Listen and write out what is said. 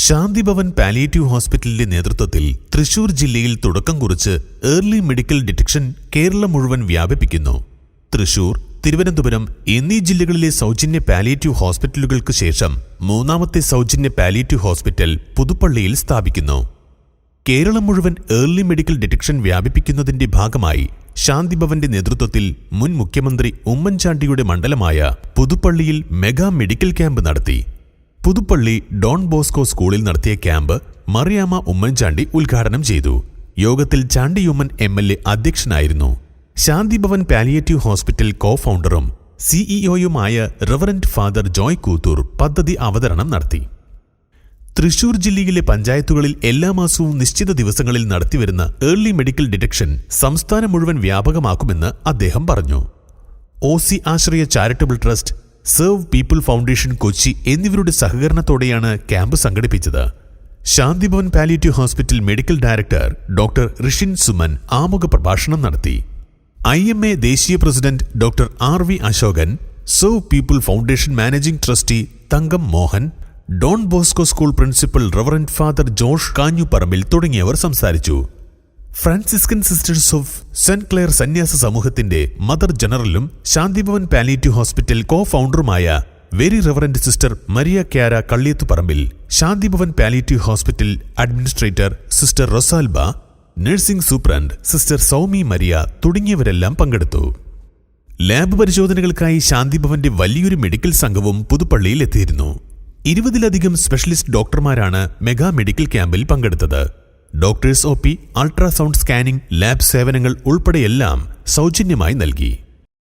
Shanti Bhavan palliative ഹോസ്പിറ്റലിന്റെ നേതൃത്വത്തിൽ തൃശൂർ ജില്ലയിൽ തുടക്കം കുറിച്ച് ഏർലി മെഡിക്കൽ ഡിറ്റക്ഷൻ കേരളം മുഴുവൻ വ്യാപിപ്പിക്കുന്നു. തൃശൂർ, തിരുവനന്തപുരം എന്നീ ജില്ലകളിലെ സൗജന്യ പാലിയേറ്റീവ് ഹോസ്പിറ്റലുകൾക്ക് ശേഷം മൂന്നാമത്തെ സൗജന്യ പാലിയേറ്റീവ് ഹോസ്പിറ്റൽ പുതുപ്പള്ളിയിൽ സ്ഥാപിക്കുന്നു. കേരളം മുഴുവൻ ഏർലി മെഡിക്കൽ ഡിറ്റക്ഷൻ വ്യാപിപ്പിക്കുന്നതിന്റെ ഭാഗമായി ശാന്തിഭവന്റെ നേതൃത്വത്തിൽ മുൻ മുഖ്യമന്ത്രി ഉമ്മൻചാണ്ടിയുടെ മണ്ഡലമായ പുതുപ്പള്ളിയിൽ മെഗാ മെഡിക്കൽ ക്യാമ്പ് നടത്തി. പുതുപ്പള്ളി ഡോൺ ബോസ്കോ സ്കൂളിൽ നടത്തിയ ക്യാമ്പ് മറിയാമ്മ ഉമ്മൻചാണ്ടി ഉദ്ഘാടനം ചെയ്തു. യോഗത്തിൽ ചാണ്ടിയുമ്മൻ MLA അധ്യക്ഷനായിരുന്നു. ശാന്തിഭവൻ പാലിയേറ്റീവ് ഹോസ്പിറ്റൽ കോ-ഫൗണ്ടറും CEO-യുമായ റവറന്റ് ഫാദർ ജോയ് കൂത്തൂർ പദ്ധതി അവതരണം നടത്തി. തൃശൂർ ജില്ലയിലെ പഞ്ചായത്തുകളിൽ എല്ലാ മാസവും നിശ്ചിത ദിവസങ്ങളിൽ നടത്തിവരുന്ന ഏർലി മെഡിക്കൽ ഡിറ്റക്ഷൻ സംസ്ഥാനം മുഴുവൻ വ്യാപകമാക്കുമെന്ന് അദ്ദേഹം പറഞ്ഞു. OC Ashraya charitable trust, serve people foundation Kochi എന്നിവരുടെ സഹകരണത്തോടെയാണ് ക്യാമ്പ് സംഘടിപ്പിച്ചത്. Shanthibhavan palliative hospital medical director doctor Rishin Suman ആമുഖ പ്രഭാഷണം നടത്തി. IMA ദേശീയ president doctor RV Ashokan, serve people foundation managing trustee Thankam Mohan, Don Bosco school principal reverend father Josh Kanjuparambil തുടങ്ങിയവർ സംസാരിച്ചു. Franciscan sisters of Saint Clare സന്യാസ സമൂഹത്തിന്റെ മദർ ജനറലും ശാന്തിഭവൻ പാലിയേറ്റീവ് ഹോസ്പിറ്റൽ കോ-ഫൗണ്ടറുമായ very reverend sister Maria Chiara Kalliyathuparambil, Shanthibhavan palliative hospital administrator sister Rosalba, nursing superintendent sister Soumi Maria തുടങ്ങിയവരെല്ലാം പങ്കെടുത്തു. Lab പരിശോധനകൾക്കായി ശാന്തിഭവന്റെ വലിയൊരു മെഡിക്കൽ സംഘവും പുതുപ്പള്ളിയിൽ എത്തിയിരുന്നു. 20-ലധികം സ്പെഷ്യലിസ്റ്റ് ഡോക്ടർമാരാണ് മെഗാ മെഡിക്കൽ ക്യാമ്പിൽ പങ്കെടുത്തത്. Doctors OP, ultrasound scanning, lab സേവനങ്ങൾ ഉൾപ്പെടെയെല്ലാം സൗജന്യമായി നൽകി.